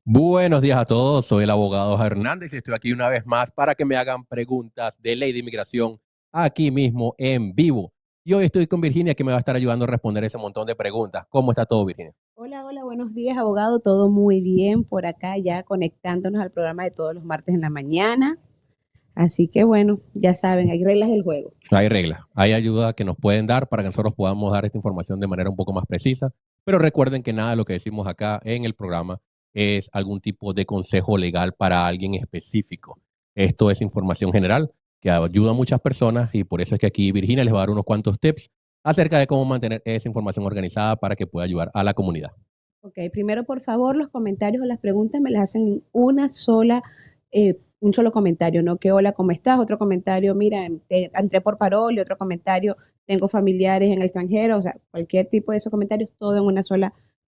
Buenos días a todos, soy el abogado Hernández y estoy aquí una vez más para que me hagan preguntas de ley de inmigración aquí mismo en vivo. Y hoy estoy con Virginia que me va a estar ayudando a responder ese montón de preguntas. ¿Cómo está todo, Virginia? Hola, hola, buenos días, abogado. Todo muy bien por acá, ya conectándonos al programa de todos los martes en la mañana. Así que bueno, ya saben, hay reglas del juego. Hay reglas, hay ayuda que nos pueden dar para que nosotros podamos dar esta información de manera un poco más precisa, pero recuerden que nada de lo que decimos acá en el programa es algún tipo de consejo legal para alguien específico. Esto es información general que ayuda a muchas personas y por eso es que aquí Virginia les va a dar unos cuantos tips acerca de cómo mantener esa información organizada para que pueda ayudar a la comunidad. Ok, primero, por favor, los comentarios o las preguntas me las hacen en un solo comentario, ¿no? Que hola, ¿cómo estás? Otro comentario, mira, entré por parol, y otro comentario, tengo familiares en el extranjero, o sea, cualquier tipo de esos comentarios, todo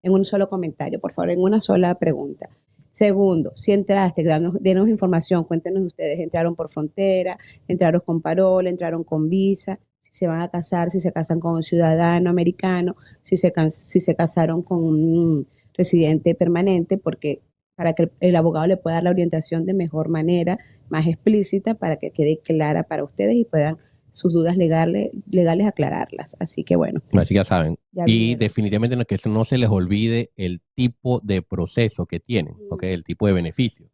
en un solo comentario, por favor, en una sola pregunta. Segundo, si entraste, denos información, cuéntenos ustedes, entraron por frontera, entraron con parol, entraron con visa, si se van a casar, si se casan con un ciudadano americano, si se casaron con un residente permanente, porque para que el abogado le pueda dar la orientación de mejor manera, más explícita, para que quede clara para ustedes y puedan sus dudas legales aclararlas. Así que bueno, Así que ya saben. ya Y vinieron. definitivamente que eso no se les olvide el tipo de proceso que tienen, ¿ok? El tipo de beneficio.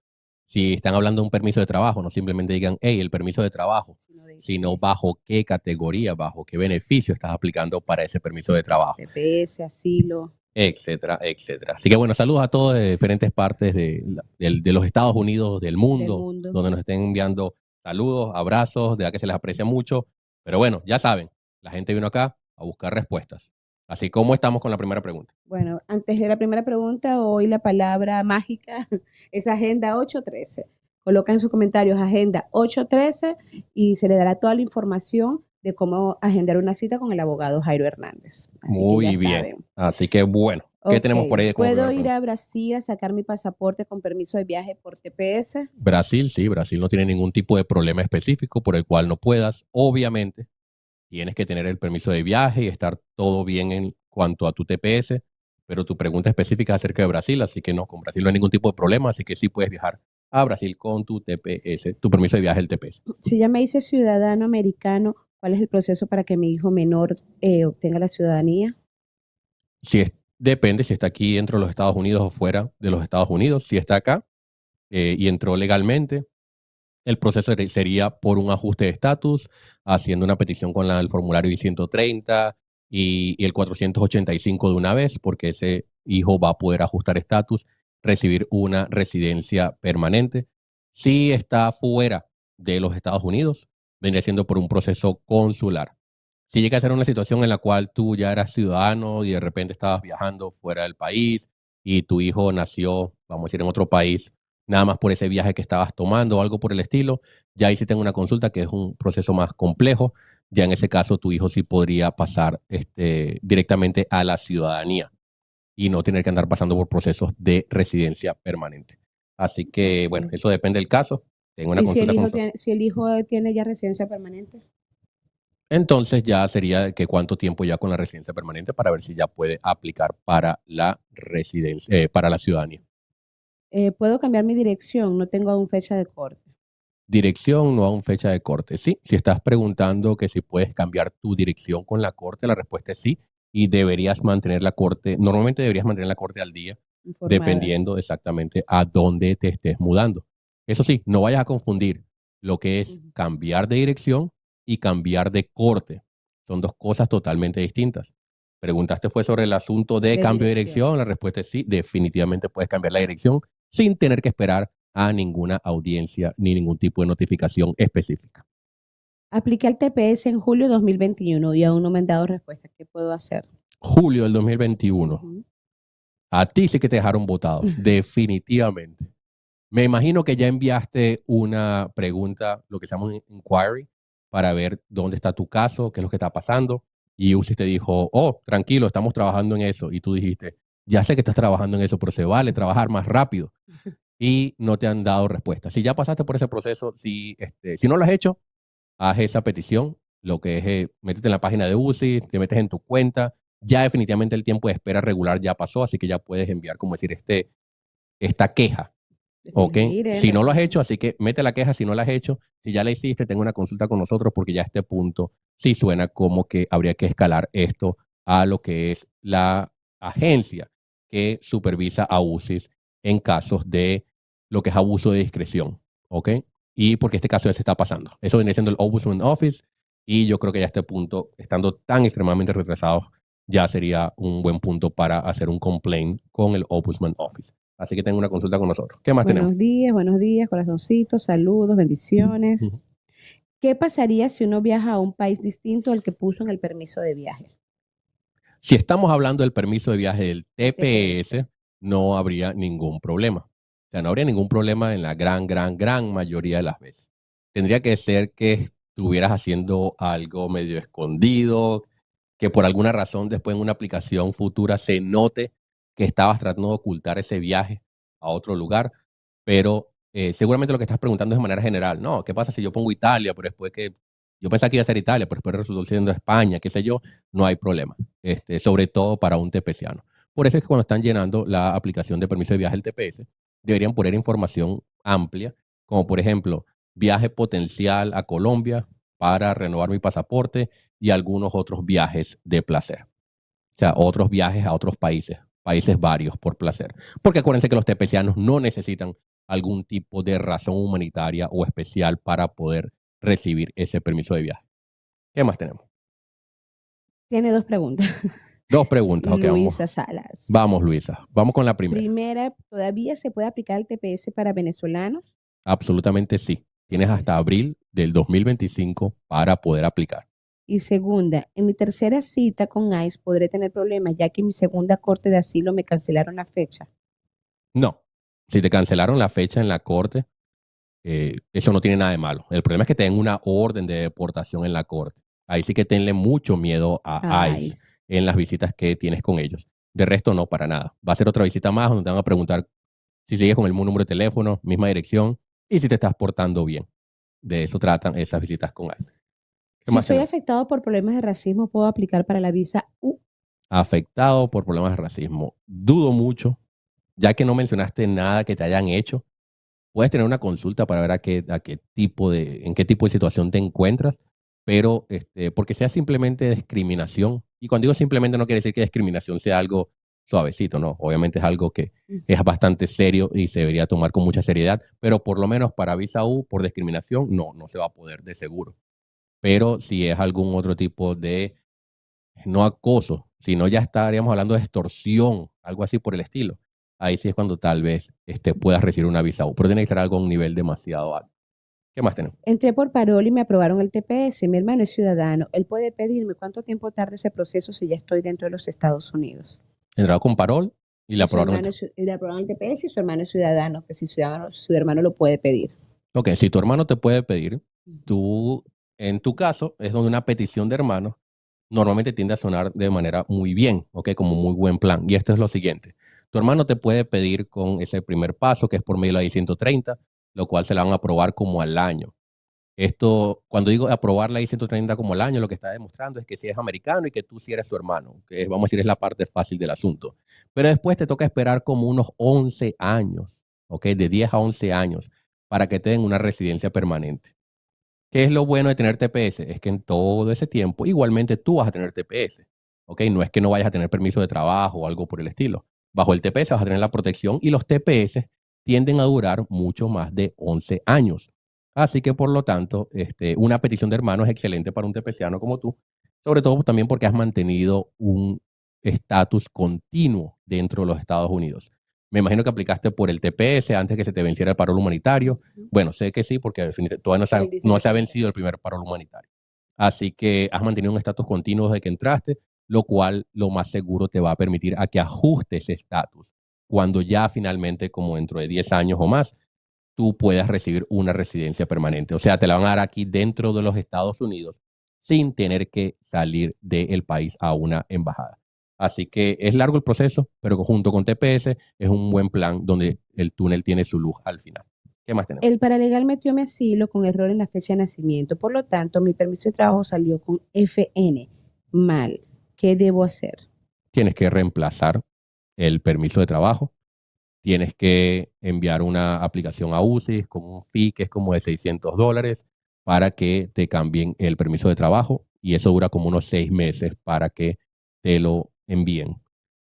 Si están hablando de un permiso de trabajo, no simplemente digan, hey, el permiso de trabajo, sino bajo qué categoría, bajo qué beneficio estás aplicando para ese permiso de trabajo, TPS, asilo. etcétera, etcétera. Así que bueno, saludos a todos de diferentes partes de los Estados Unidos, del Del mundo, mundo. donde nos estén enviando saludos, abrazos, de verdad que se les aprecia mucho. Pero bueno, ya saben, la gente vino acá a buscar respuestas. Así como estamos con la primera pregunta. Bueno, antes de la primera pregunta, hoy la palabra mágica es Agenda 813. Coloca en sus comentarios Agenda 813 y se le dará toda la información de cómo agendar una cita con el abogado Jairo Hernández. Así que ya Muy bien. saben. Así que bueno, ¿qué Ok, tenemos por ahí como ¿puedo primera ir pregunta? a Brasil a sacar mi pasaporte con permiso de viaje por TPS? Brasil, sí, Brasil no tiene ningún tipo de problema específico por el cual no puedas. Obviamente, tienes que tener el permiso de viaje y estar todo bien en cuanto a tu TPS, pero tu pregunta específica es acerca de Brasil, así que no, con Brasil no hay ningún tipo de problema, así que sí puedes viajar a Brasil con tu TPS, tu permiso de viaje, el TPS. Si ya me hice ciudadano americano, ¿cuál es el proceso para que mi hijo menor obtenga la ciudadanía? Si es, depende si está aquí dentro de los Estados Unidos o fuera de los Estados Unidos. Si está acá y entró legalmente, el proceso sería por un ajuste de estatus, haciendo una petición con el formulario I-130 y el 485 de una vez, porque ese hijo va a poder ajustar estatus, recibir una residencia permanente. Si está fuera de los Estados Unidos, vendría siendo por un proceso consular. Si llega a ser una situación en la cual tú ya eras ciudadano y de repente estabas viajando fuera del país y tu hijo nació, vamos a decir, en otro país, nada más por ese viaje que estabas tomando o algo por el estilo, ya ahí sí tengo una consulta que es un proceso más complejo. Ya en ese caso tu hijo sí podría pasar directamente a la ciudadanía y no tener que andar pasando por procesos de residencia permanente. Así que, bueno, Ok. eso depende del caso. Tengo una ¿Y consulta con nosotros. si el hijo tiene ya residencia permanente? Entonces ya sería que cuánto tiempo ya con la residencia permanente para ver si ya puede aplicar para la residencia, para la ciudadanía. ¿Puedo cambiar mi dirección? No tengo aún fecha de corte. Dirección, no aún fecha de corte. Sí, si estás preguntando que si puedes cambiar tu dirección con la corte, la respuesta es sí. Y deberías mantener la corte, normalmente deberías mantener la corte al día, Informada. dependiendo exactamente a dónde te estés mudando. Eso sí, no vayas a confundir lo que es Ujú. cambiar de dirección y cambiar de corte. Son dos cosas totalmente distintas. Preguntaste fue sobre el asunto de De cambio de dirección. dirección. La respuesta es sí, definitivamente puedes cambiar la dirección sin tener que esperar a ninguna audiencia ni ningún tipo de notificación específica. Apliqué al TPS en julio de 2021 y aún no me han dado respuesta. ¿Qué puedo hacer? Julio del 2021. Ujú. A ti sí que te dejaron votado, definitivamente. Me imagino que ya enviaste una pregunta, lo que se llama un inquiry, para ver dónde está tu caso, qué es lo que está pasando. Y UCI te dijo, oh, tranquilo, estamos trabajando en eso. Y tú dijiste, ya sé que estás trabajando en eso, pero se vale trabajar más rápido. Y no te han dado respuesta. Si ya pasaste por ese proceso, si no lo has hecho, haz esa petición, lo que es, métete en la página de UCI, te metes en tu cuenta, ya definitivamente el tiempo de espera regular ya pasó, así que ya puedes enviar, como decir, esta queja. Ok, Miren, si no lo has hecho, así que mete la queja si no la has hecho. Si ya la hiciste, tengo una consulta con nosotros porque ya a este punto sí suena como que habría que escalar esto a lo que es la agencia que supervisa a UCIS en casos de lo que es abuso de discreción. ¿Ok? Y porque este caso ya se está pasando. Eso viene siendo el Ombudsman Office y yo creo que ya a este punto, estando tan extremadamente retrasados, ya sería un buen punto para hacer un complaint con el Ombudsman Office. Así que tengo una consulta con nosotros. ¿Qué más tenemos? buenos días, corazoncitos, saludos, bendiciones. Ujú. ¿Qué pasaría si uno viaja a un país distinto al que puso en el permiso de viaje? Si estamos hablando del permiso de viaje del El TPS. TPS, no habría ningún problema. O sea, no habría ningún problema en la gran mayoría de las veces. Tendría que ser que estuvieras haciendo algo medio escondido, que por alguna razón después en una aplicación futura se note que estabas tratando de ocultar ese viaje a otro lugar, pero seguramente lo que estás preguntando es de manera general. No, ¿qué pasa si yo pongo Italia, pero después que yo pensaba que iba a ser Italia, pero después resultó siendo España, qué sé yo? No hay problema, sobre todo para un TPSiano. Por eso es que cuando están llenando la aplicación de permiso de viaje del TPS, deberían poner información amplia, como por ejemplo, viaje potencial a Colombia para renovar mi pasaporte y algunos otros viajes de placer. O sea, otros viajes a otros países, países varios por placer. Porque acuérdense que los tepecianos no necesitan algún tipo de razón humanitaria o especial para poder recibir ese permiso de viaje. ¿Qué más tenemos? Tiene dos preguntas. Dos preguntas, ok, vamos. Luisa Salas. Vamos, Luisa. Vamos con la primera. Primera, ¿todavía se puede aplicar el TPS para venezolanos? Absolutamente sí. Tienes hasta abril del 2025 para poder aplicar. Y segunda, en mi tercera cita con ICE podré tener problemas, ya que en mi segunda corte de asilo me cancelaron la fecha. No. Si te cancelaron la fecha en la corte, eso no tiene nada de malo. El problema es que te den una orden de deportación en la corte. Ahí sí que tenle mucho miedo a ICE ICE. en las visitas que tienes con ellos. De resto, no, para nada. Va a ser otra visita más donde te van a preguntar si sigues con el mismo número de teléfono, misma dirección y si te estás portando bien. De eso tratan esas visitas con ICE. ¿Qué Si más soy tenemos? afectado por problemas de racismo, ¿puedo aplicar para la visa U? Afectado por problemas de racismo. Dudo mucho, ya que no mencionaste nada que te hayan hecho. Puedes tener una consulta para ver en qué tipo de situación te encuentras, pero porque sea simplemente discriminación, y cuando digo simplemente no quiere decir que discriminación sea algo suavecito, no, obviamente es algo que es bastante serio y se debería tomar con mucha seriedad, pero por lo menos para visa U por discriminación no se va a poder de seguro. Pero si es algún otro tipo de, no acoso, sino ya estaríamos hablando de extorsión, algo así por el estilo. Ahí sí es cuando tal vez puedas recibir una visa U, pero tiene que ser algo a un nivel demasiado alto. ¿Qué más tenemos? Entré por parol y me aprobaron el TPS. Mi hermano es ciudadano. Él puede pedirme cuánto tiempo tarda ese proceso si ya estoy dentro de los Estados Unidos. Entraba con parol y le Y su aprobaron hermano le aprobaron el TPS y su hermano es ciudadano, que si ciudadano, su hermano lo puede pedir. Ok, si tu hermano te puede pedir, tú, en tu caso, es donde una petición de hermano normalmente tiende a sonar de manera muy bien, ok, como muy buen plan. Y esto es lo siguiente. Tu hermano te puede pedir con ese primer paso, que es por medio de la I-130, lo cual se la van a aprobar como al año. Esto, cuando digo aprobar la I-130 como al año, lo que está demostrando es que si es americano y que tú sí eres su hermano, que vamos a decir es la parte fácil del asunto. Pero después te toca esperar como unos 11 años, ¿ok? De 10 a 11 años para que te den una residencia permanente. ¿Qué es lo bueno de tener TPS? Es que en todo ese tiempo igualmente tú vas a tener TPS, ¿ok? No es que no vayas a tener permiso de trabajo o algo por el estilo. Bajo el TPS vas a tener la protección y los TPS tienden a durar mucho más de 11 años. Así que por lo tanto, una petición de hermano es excelente para un TPSiano como tú, sobre todo también porque has mantenido un estatus continuo dentro de los Estados Unidos. Me imagino que aplicaste por el TPS antes que se te venciera el paro humanitario. Bueno, sé que sí, porque todavía no se ha vencido el primer paro humanitario. Así que has mantenido un estatus continuo desde que entraste, lo cual lo más seguro te va a permitir a que ajustes ese estatus. Cuando ya finalmente, como dentro de 10 años o más, tú puedas recibir una residencia permanente. O sea, te la van a dar aquí dentro de los Estados Unidos sin tener que salir del país a una embajada. Así que es largo el proceso, pero junto con TPS es un buen plan donde el túnel tiene su luz al final. ¿Qué más tenemos? El paralegal metió mi asilo con error en la fecha de nacimiento. Por lo tanto, mi permiso de trabajo salió con FN. Mal. ¿Qué debo hacer? Tienes que reemplazar el permiso de trabajo, tienes que enviar una aplicación a UCIS con un fee que es como de $600 para que te cambien el permiso de trabajo y eso dura como unos 6 meses para que te lo envíen.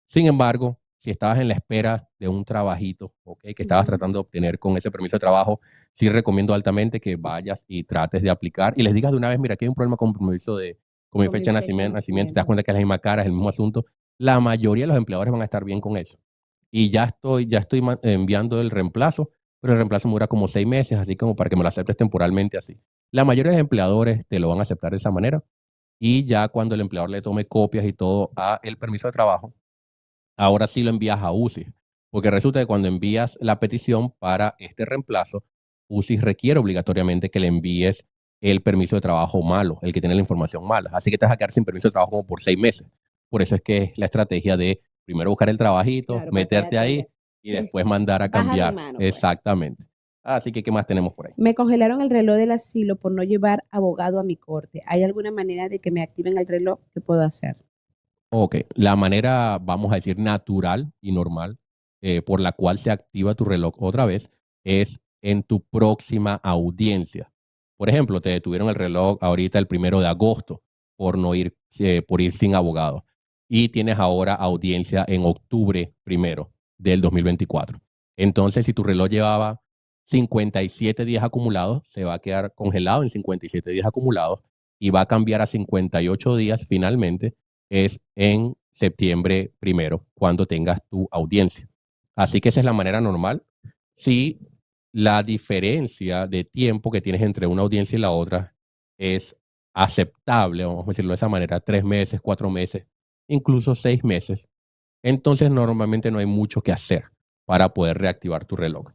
Sin embargo, si estabas en la espera de un trabajito, ¿ok?, que estabas tratando de obtener con ese permiso de trabajo, sí recomiendo altamente que vayas y trates de aplicar y les digas de una vez, mira, aquí hay un problema con con mi Con mi fecha de fecha de nacimiento, te das nacimiento. cuenta que es la misma cara, es el mismo asunto. La mayoría de los empleadores van a estar bien con eso. Y ya estoy enviando el reemplazo, pero el reemplazo me dura como 6 meses, así como para que me lo aceptes temporalmente así. La mayoría de los empleadores te lo van a aceptar de esa manera y ya cuando el empleador le tome copias y todo a el permiso de trabajo, ahora sí lo envías a UCIS, porque resulta que cuando envías la petición para este reemplazo, UCIS requiere obligatoriamente que le envíes el permiso de trabajo malo, el que tiene la información mala. Así que te vas a quedar sin permiso de trabajo como por 6 meses. Por eso es que es la estrategia de primero buscar el trabajito, Claro, para meterte ahí y después mandar a baja de cambiar. mano, pues. Exactamente. Así que, ¿qué más tenemos por ahí? Me congelaron el reloj del asilo por no llevar abogado a mi corte. ¿Hay alguna manera de que me activen el reloj? ¿Qué puedo hacer? Ok, la manera, vamos a decir, natural y normal por la cual se activa tu reloj otra vez es en tu próxima audiencia. Por ejemplo, te detuvieron el reloj ahorita el 1 de agosto por ir sin abogado y tienes ahora audiencia en octubre 1 del 2024. Entonces, si tu reloj llevaba 57 días acumulados, se va a quedar congelado en 57 días acumulados y va a cambiar a 58 días finalmente es en septiembre 1 cuando tengas tu audiencia. Así que esa es la manera normal. Si la diferencia de tiempo que tienes entre una audiencia y la otra es aceptable, vamos a decirlo de esa manera, 3 meses, 4 meses, incluso 6 meses, entonces normalmente no hay mucho que hacer para poder reactivar tu reloj.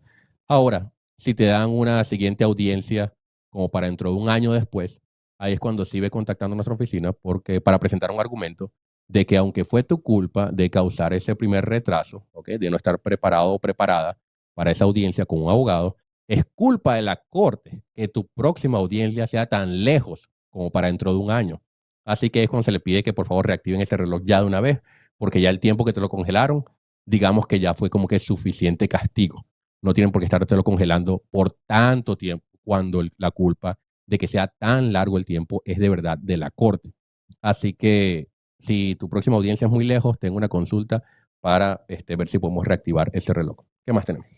Ahora, si te dan una siguiente audiencia como para dentro de un año después, ahí es cuando sí ve contactando a nuestra oficina porque para presentar un argumento de que aunque fue tu culpa de causar ese primer retraso, ¿okay?, de no estar preparado o preparada para esa audiencia con un abogado, es culpa de la corte que tu próxima audiencia sea tan lejos como para dentro de un año. Así que es cuando se le pide que por favor reactiven ese reloj ya de una vez, porque ya el tiempo que te lo congelaron, digamos que ya fue como que suficiente castigo. No tienen por qué estártelo congelando por tanto tiempo cuando la culpa de que sea tan largo el tiempo es de verdad de la corte. Así que si tu próxima audiencia es muy lejos, tengo una consulta para ver si podemos reactivar ese reloj. ¿Qué más tenemos?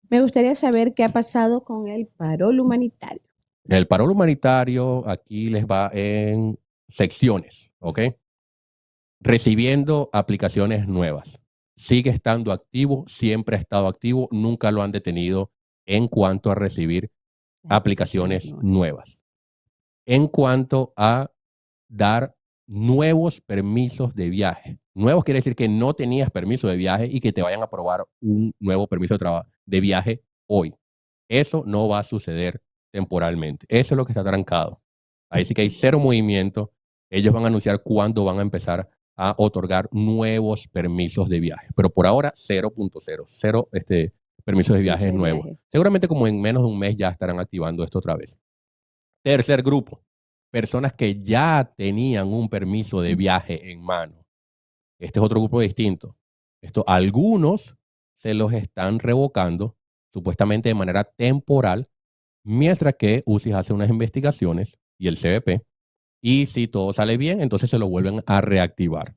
Me gustaría saber qué ha pasado con el parol humanitario. El paro humanitario aquí les va en secciones, ¿ok? Recibiendo aplicaciones nuevas. Sigue estando activo, siempre ha estado activo, nunca lo han detenido en cuanto a recibir aplicaciones nuevas. En cuanto a dar nuevos permisos de viaje. Nuevos quiere decir que no tenías permiso de viaje y que te vayan a aprobar un nuevo permiso de viaje hoy. Eso no va a suceder temporalmente. Eso es lo que está trancado. Ahí sí que hay cero movimiento. Ellos van a anunciar cuándo van a empezar a otorgar nuevos permisos de viaje. Pero por ahora 0.0, cero permisos de viaje nuevos. Seguramente como en menos de un mes ya estarán activando esto otra vez. Tercer grupo, personas que ya tenían un permiso de viaje en mano. Este es otro grupo distinto. Algunos se los están revocando supuestamente de manera temporal, mientras que UCIS hace unas investigaciones y el CBP, y si todo sale bien, entonces se lo vuelven a reactivar.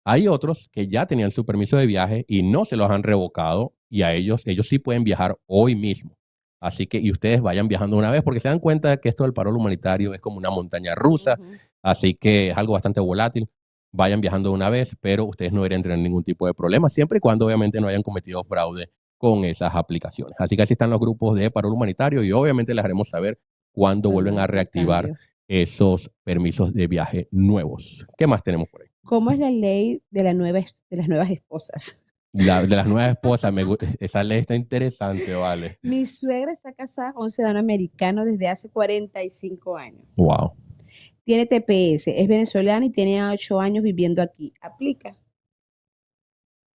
Hay otros que ya tenían su permiso de viaje y no se los han revocado y a ellos sí pueden viajar hoy mismo. Así que, y ustedes vayan viajando una vez porque se dan cuenta de que esto del paro humanitario es como una montaña rusa, así que es algo bastante volátil. Vayan viajando una vez, pero ustedes no deberían tener ningún tipo de problema, siempre y cuando obviamente no hayan cometido fraude con esas aplicaciones. Así que así están los grupos de paro humanitario y obviamente les haremos saber cuándo vuelven a reactivar esos permisos de viaje nuevos. ¿Qué más tenemos por ahí? ¿Cómo es la ley de las nuevas esposas? De las nuevas esposas, esa ley está interesante, vale. Mi suegra está casada con un ciudadano americano desde hace 45 años. Wow. Tiene TPS, es venezolana y tiene 8 años viviendo aquí. ¿Aplica?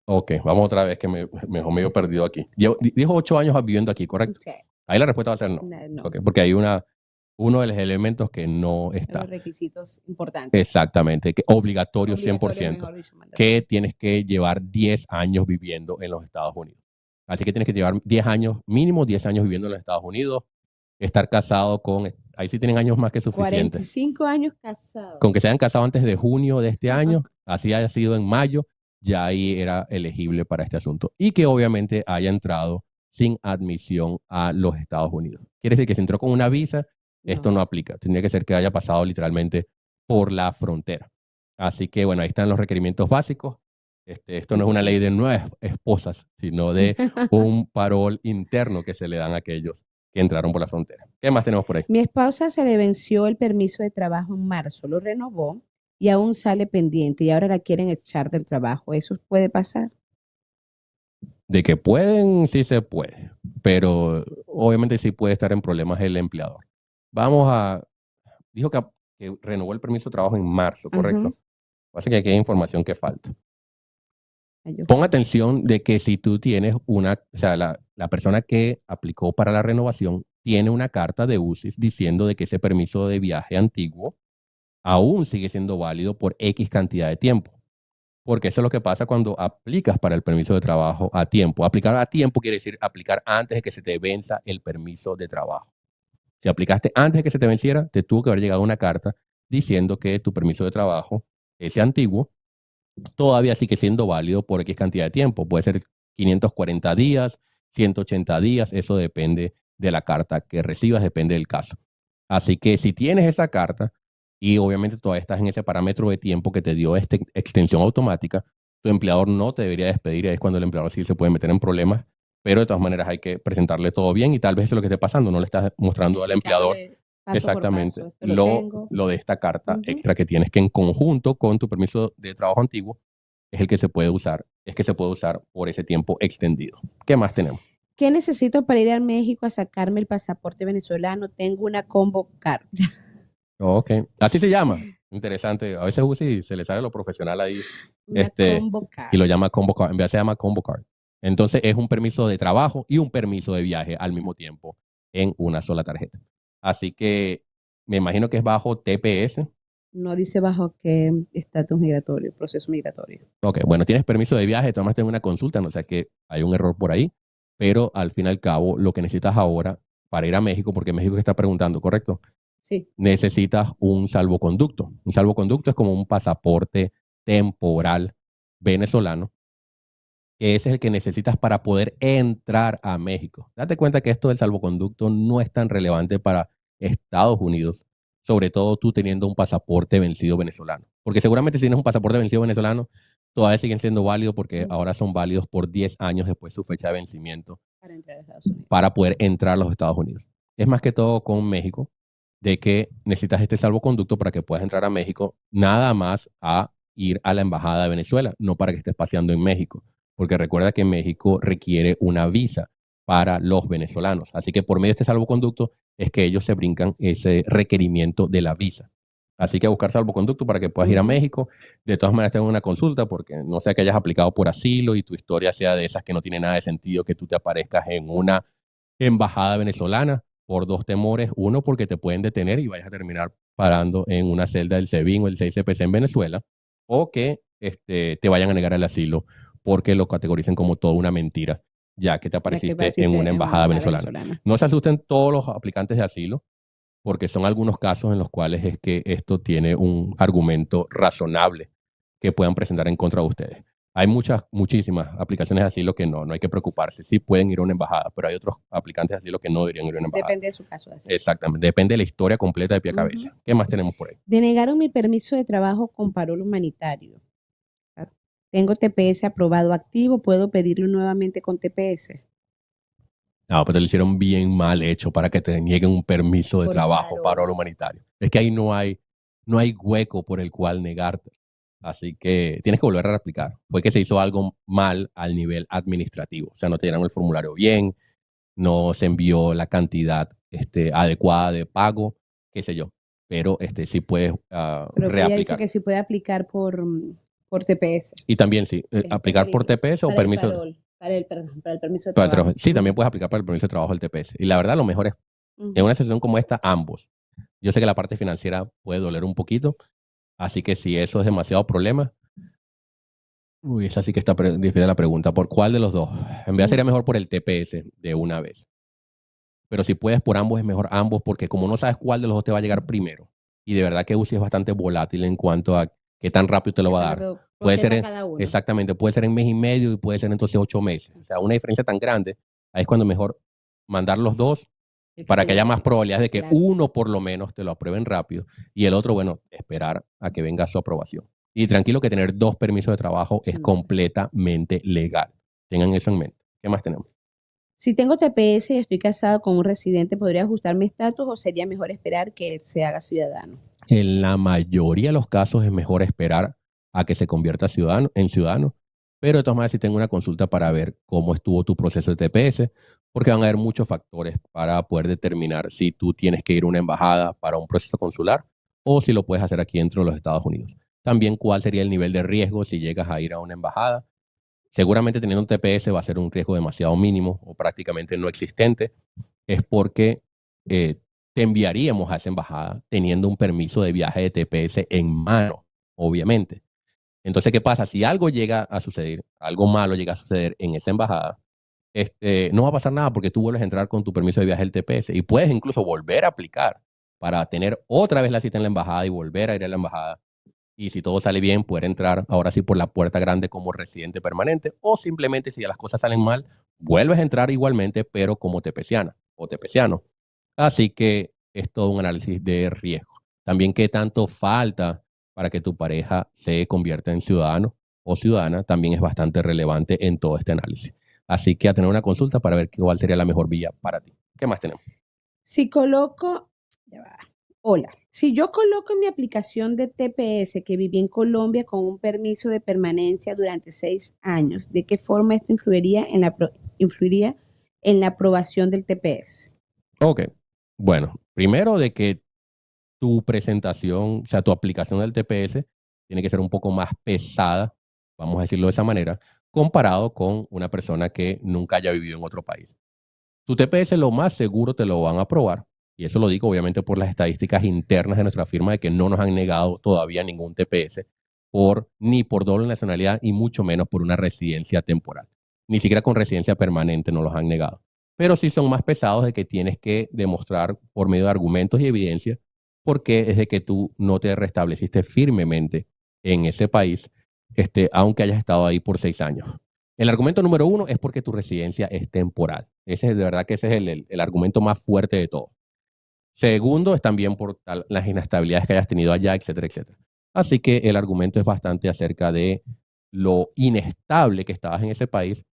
Ok, vamos otra vez que me dejó medio perdido aquí. Dijo 8 años viviendo aquí, ¿correcto? Sí. Ahí la respuesta va a ser no. No. Okay, porque hay uno de los elementos que no está. Los requisitos importantes. Exactamente, que obligatorio 100%, mejor dicho, que tienes que llevar 10 años viviendo en los Estados Unidos. Así que tienes que llevar 10 años, mínimo 10 años viviendo en los Estados Unidos, estar casado con, ahí sí tienen años más que suficientes. 45 años casado. Con que se hayan casado antes de junio de este año, así haya sido en mayo, ya ahí era elegible para este asunto. Y que obviamente haya entrado sin admisión a los Estados Unidos. Quiere decir que si entró con una visa, esto no aplica. Tendría que ser que haya pasado literalmente por la frontera. Así que bueno, ahí están los requerimientos básicos. Esto no es una ley de nuevas esposas, sino de un parol interno que se le dan a aquellos que entraron por la frontera. ¿Qué más tenemos por ahí? Mi esposa se le venció el permiso de trabajo en marzo, lo renovó y aún sale pendiente y ahora la quieren echar del trabajo. ¿Eso puede pasar? De que pueden, sí se puede, pero obviamente sí puede estar en problemas el empleador. Dijo que renovó el permiso de trabajo en marzo, ¿correcto? Así que aquí hay información que falta. Pon atención de que si tú tienes o sea, la persona que aplicó para la renovación tiene una carta de UCIS diciendo de que ese permiso de viaje antiguo aún sigue siendo válido por X cantidad de tiempo. Porque eso es lo que pasa cuando aplicas para el permiso de trabajo a tiempo. Aplicar a tiempo quiere decir aplicar antes de que se te venza el permiso de trabajo. Si aplicaste antes de que se te venciera, te tuvo que haber llegado una carta diciendo que tu permiso de trabajo, ese antiguo, todavía sigue siendo válido por X cantidad de tiempo. Puede ser 540 días, 180 días, eso depende de la carta que recibas, depende del caso. Así que si tienes esa carta y obviamente todavía estás en ese parámetro de tiempo que te dio esta extensión automática, tu empleador no te debería despedir, es cuando el empleador sí se puede meter en problemas, pero de todas maneras hay que presentarle todo bien y tal vez eso es lo que esté pasando, no le estás mostrando al empleador exactamente lo de esta carta extra que tienes, que en conjunto con tu permiso de trabajo antiguo es el que se puede usar, por ese tiempo extendido. ¿Qué más tenemos? ¿Qué necesito para ir a México a sacarme el pasaporte venezolano? Tengo una combo card. Ok, así se llama. Interesante. A veces UCI se le sale lo profesional ahí. Combo card. Y lo llama combo card. En vez se llama combo card. Entonces es un permiso de trabajo y un permiso de viaje al mismo tiempo en una sola tarjeta. Así que me imagino que es bajo TPS. No dice bajo qué estatus migratorio, proceso migratorio. Ok, bueno, tienes permiso de viaje, tomas una consulta, no sé que hay un error por ahí, pero al fin y al cabo lo que necesitas ahora para ir a México, porque México está preguntando, ¿correcto? Sí. Necesitas un salvoconducto. Un salvoconducto es como un pasaporte temporal venezolano, que ese es el que necesitas para poder entrar a México. Date cuenta que esto del salvoconducto no es tan relevante para Estados Unidos, sobre todo tú teniendo un pasaporte vencido venezolano. Porque seguramente si tienes un pasaporte vencido venezolano, todavía siguen siendo válidos porque ahora son válidos por 10 años después de su fecha de vencimiento Para entrar a Estados Unidos. para poder entrar a los Estados Unidos. Es más que todo con México, de que necesitas este salvoconducto para que puedas entrar a México, nada más a ir a la Embajada de Venezuela, no para que estés paseando en México, porque recuerda que México requiere una visa para los venezolanos. Así que por medio de este salvoconducto es que ellos se brincan ese requerimiento de la visa. Así que buscar salvoconducto para que puedas ir a México. De todas maneras, tengo una consulta porque no sea que hayas aplicado por asilo y tu historia sea de esas que no tiene nada de sentido que tú te aparezcas en una embajada venezolana por dos temores. Uno, porque te pueden detener y vayas a terminar parando en una celda del SEBIN o el 6CPC en Venezuela, o que te vayan a negar el asilo porque lo categoricen como toda una mentira, ya que te apareciste en una embajada venezolana. No se asusten todos los aplicantes de asilo, porque son algunos casos en los cuales es que esto tiene un argumento razonable que puedan presentar en contra de ustedes. Hay muchísimas aplicaciones de asilo que no hay que preocuparse. Sí pueden ir a una embajada, pero hay otros aplicantes de asilo que no deberían ir a una embajada. Depende de su caso de asilo. Exactamente, depende de la historia completa de pie a cabeza. ¿Qué más tenemos por ahí? Denegaron mi permiso de trabajo con parol humanitario. Tengo TPS aprobado activo, ¿puedo pedirlo nuevamente con TPS? No, pero te lo hicieron bien mal hecho para que te nieguen un permiso de trabajo, parol humanitario. Es que ahí no hay hueco por el cual negarte. Así que tienes que volver a replicar. Fue que se hizo algo mal al nivel administrativo. O sea, no te dieron el formulario bien, no se envió la cantidad adecuada de pago, qué sé yo. Pero sí puedes Pero ella dice reaplicar. que sí puede aplicar por TPS. Y también sí, aplicar por TPS o permiso. Para el permiso de trabajo. Sí, también puedes aplicar para el permiso de trabajo del TPS. Y la verdad, lo mejor es, en una situación como esta, ambos. Yo sé que la parte financiera puede doler un poquito, así que si eso es demasiado problema, Uy, esa sí que está difícil la pregunta. ¿Por cuál de los dos? En vez sería mejor por el TPS de una vez. Pero si puedes por ambos, es mejor ambos, porque como no sabes cuál de los dos te va a llegar primero, y de verdad que UCI es bastante volátil en cuanto a qué tan rápido te lo ¿Qué va a tan dar. rápido Puede ser, procesa cada uno? exactamente, puede ser en mes y medio y puede ser entonces 8 meses. O sea, una diferencia tan grande, ahí es cuando mejor mandar los dos El que para te que haya llegue más probabilidades de que claro. uno por lo menos te lo aprueben rápido y el otro, bueno, esperar a que venga su aprobación. Y tranquilo que tener dos permisos de trabajo es completamente legal. Tengan eso en mente. ¿Qué más tenemos? Si tengo TPS y estoy casado con un residente, ¿podría ajustar mi estatus o sería mejor esperar que él se haga ciudadano? En la mayoría de los casos es mejor esperar a que se convierta en ciudadano, pero de todas maneras sí tengo una consulta para ver cómo estuvo tu proceso de TPS, porque van a haber muchos factores para poder determinar si tú tienes que ir a una embajada para un proceso consular o si lo puedes hacer aquí dentro de los Estados Unidos. También cuál sería el nivel de riesgo si llegas a ir a una embajada. Seguramente teniendo un TPS va a ser un riesgo demasiado mínimo o prácticamente no existente, es porque eh, te enviaríamos a esa embajada teniendo un permiso de viaje de TPS en mano, obviamente. Entonces, ¿qué pasa? Si algo llega a suceder, algo malo llega a suceder en esa embajada, no va a pasar nada porque tú vuelves a entrar con tu permiso de viaje del TPS y puedes incluso volver a aplicar para tener otra vez la cita en la embajada y volver a ir a la embajada. Y si todo sale bien, poder entrar ahora sí por la puerta grande como residente permanente o simplemente si las cosas salen mal, vuelves a entrar igualmente, pero como tepeciana o tepeciano. Así que es todo un análisis de riesgo. También qué tanto falta para que tu pareja se convierta en ciudadano o ciudadana también es bastante relevante en todo este análisis. Así que a tener una consulta para ver cuál sería la mejor vía para ti. ¿Qué más tenemos? Si coloco, ya va. Hola, si yo coloco en mi aplicación de TPS que viví en Colombia con un permiso de permanencia durante 6 años, ¿de qué forma esto influiría en la aprobación del TPS? Ok. Bueno, primero de que tu presentación, o sea, tu aplicación del TPS tiene que ser un poco más pesada, vamos a decirlo de esa manera, comparado con una persona que nunca haya vivido en otro país. Tu TPS lo más seguro te lo van a aprobar, y eso lo digo obviamente por las estadísticas internas de nuestra firma de que no nos han negado todavía ningún TPS ni por doble nacionalidad y mucho menos por una residencia temporal. Ni siquiera con residencia permanente nos los han negado. Pero sí son más pesados de que tienes que demostrar por medio de argumentos y evidencia por qué es de que tú no te restableciste firmemente en ese país, aunque hayas estado ahí por 6 años. El argumento número uno es porque tu residencia es temporal. Ese es de verdad que ese es el argumento más fuerte de todo. Segundo, es también por las inestabilidades que hayas tenido allá, etcétera, etcétera. Así que el argumento es bastante acerca de lo inestable que estabas en ese país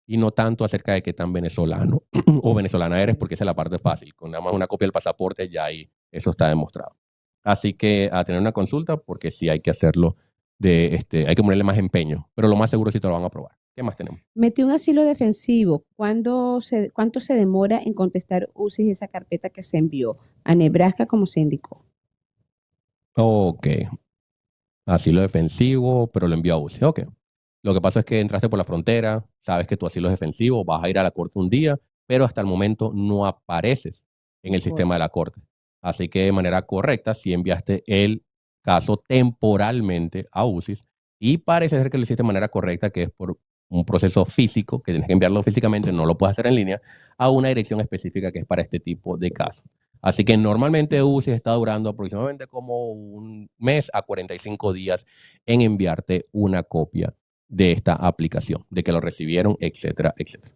y no tanto acerca de qué tan venezolano o venezolana eres, porque esa es la parte fácil. Con nada más una copia del pasaporte ya ahí eso está demostrado. Así que a tener una consulta, porque sí hay que hacerlo, hay que ponerle más empeño, pero lo más seguro es que te lo van a aprobar. ¿Qué más tenemos? Metí un asilo defensivo. ¿Cuánto se demora en contestar UCI esa carpeta que se envió a Nebraska como se indicó? Ok, asilo defensivo, pero lo envió a UCI. Ok. Lo que pasa es que entraste por la frontera, sabes que tu asilo es defensivo, vas a ir a la corte un día, pero hasta el momento no apareces en el sistema de la corte. Así que de manera correcta, si enviaste el caso temporalmente a UCIS y parece ser que lo hiciste de manera correcta, que es por un proceso físico, que tienes que enviarlo físicamente, no lo puedes hacer en línea, a una dirección específica que es para este tipo de casos. Así que normalmente UCIS está durando aproximadamente como un mes a 45 días en enviarte una copia de esta aplicación, de que lo recibieron, etcétera, etcétera.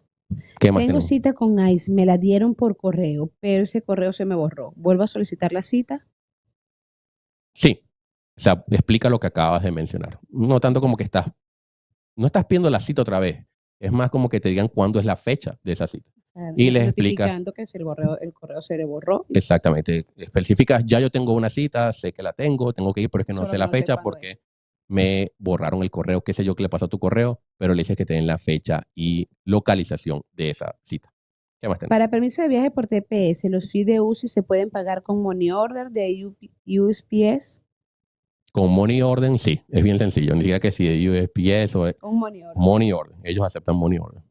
¿Qué más Tengo tenemos? cita con ICE, me la dieron por correo, pero ese correo se me borró. ¿Vuelvo a solicitar la cita? Sí, o sea, explica lo que acabas de mencionar. No tanto como que no estás pidiendo la cita otra vez, es más como que te digan cuándo es la fecha de esa cita. O sea, Y les explicas notificando que el correo se le borró y exactamente, especificas, ya yo tengo una cita, sé que la tengo que ir, pero es que no solo sé que la no sé fecha cuándo porque es. me borraron el correo, qué sé yo qué le pasó a tu correo, pero le dices que te den la fecha y localización de esa cita. ¿Qué más tenemos? Para permiso de viaje por TPS, los fees de UCI se pueden pagar con Money Order de USPS. Con Money Order, sí, es bien sencillo. Ni siquiera que si de USPS o Con Money Order. Money Order. Ellos aceptan Money Order.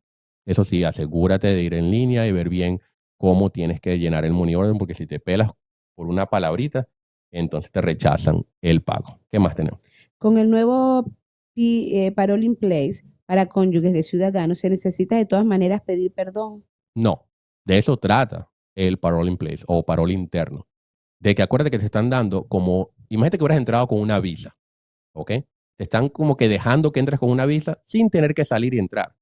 Eso sí, asegúrate de ir en línea y ver bien cómo tienes que llenar el Money Order, porque si te pelas por una palabrita, entonces te rechazan el pago. ¿Qué más tenemos? Con el nuevo parole in place para cónyuges de ciudadanos, se necesita de todas maneras pedir perdón. No, de eso trata el parole in place o parole interno. De que acuérdate que te están dando como, imagínate que hubieras entrado con una visa, ¿ok? Te están como que dejando que entres con una visa sin tener que salir y entrar.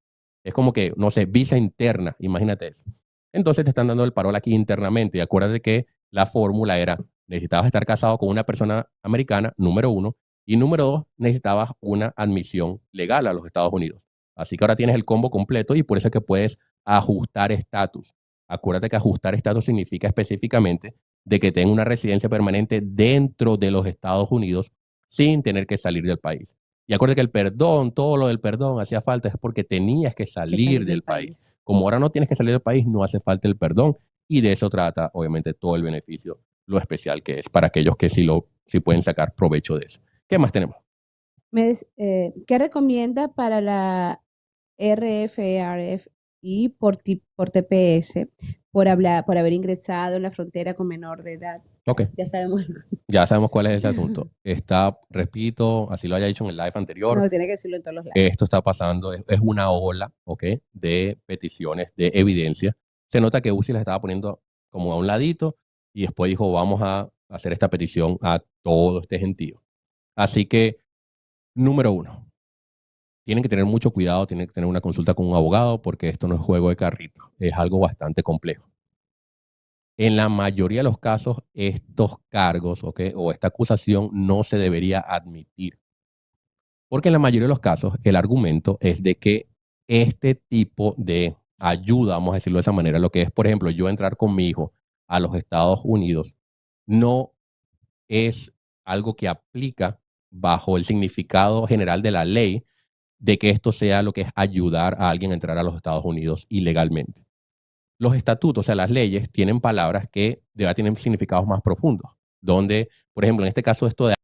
Es como que, no sé, visa interna, imagínate eso. Entonces te están dando el parole aquí internamente y acuérdate que la fórmula era, necesitabas estar casado con una persona americana, número uno, y número dos, necesitabas una admisión legal a los Estados Unidos. Así que ahora tienes el combo completo y por eso es que puedes ajustar estatus. Acuérdate que ajustar estatus significa específicamente de que tenga una residencia permanente dentro de los Estados Unidos sin tener que salir del país. Y acuérdate que el perdón, todo lo del perdón hacía falta es porque tenías que salir del país. Como ahora no tienes que salir del país, no hace falta el perdón. Y de eso trata, obviamente, todo el beneficio, lo especial que es para aquellos que sí pueden sacar provecho de eso. ¿Qué más tenemos? ¿Qué recomienda para la RFERFI por TPS por haber ingresado en la frontera con menor de edad? Ok, Ya sabemos. ya sabemos cuál es ese asunto. Está, repito, así lo haya dicho en el live anterior, No, tiene que decirlo en todos los lives. esto está pasando, es una ola, ¿ok? De peticiones, de evidencia. Se nota que UCI las estaba poniendo como a un ladito y después dijo, vamos a hacer esta petición a todo este gentío. Así que, número uno, tienen que tener mucho cuidado, tienen que tener una consulta con un abogado porque esto no es juego de carrito, es algo bastante complejo. En la mayoría de los casos, estos cargos, ¿ok? O esta acusación no se debería admitir. Porque en la mayoría de los casos, el argumento es de que este tipo de ayuda, vamos a decirlo de esa manera, lo que es, por ejemplo, yo entrar con mi hijo a los Estados Unidos, no es algo que aplica bajo el significado general de la ley de que esto sea lo que es ayudar a alguien a entrar a los Estados Unidos ilegalmente. Los estatutos, o sea, las leyes, tienen palabras que de verdad tienen significados más profundos, donde, por ejemplo, en este caso, esto de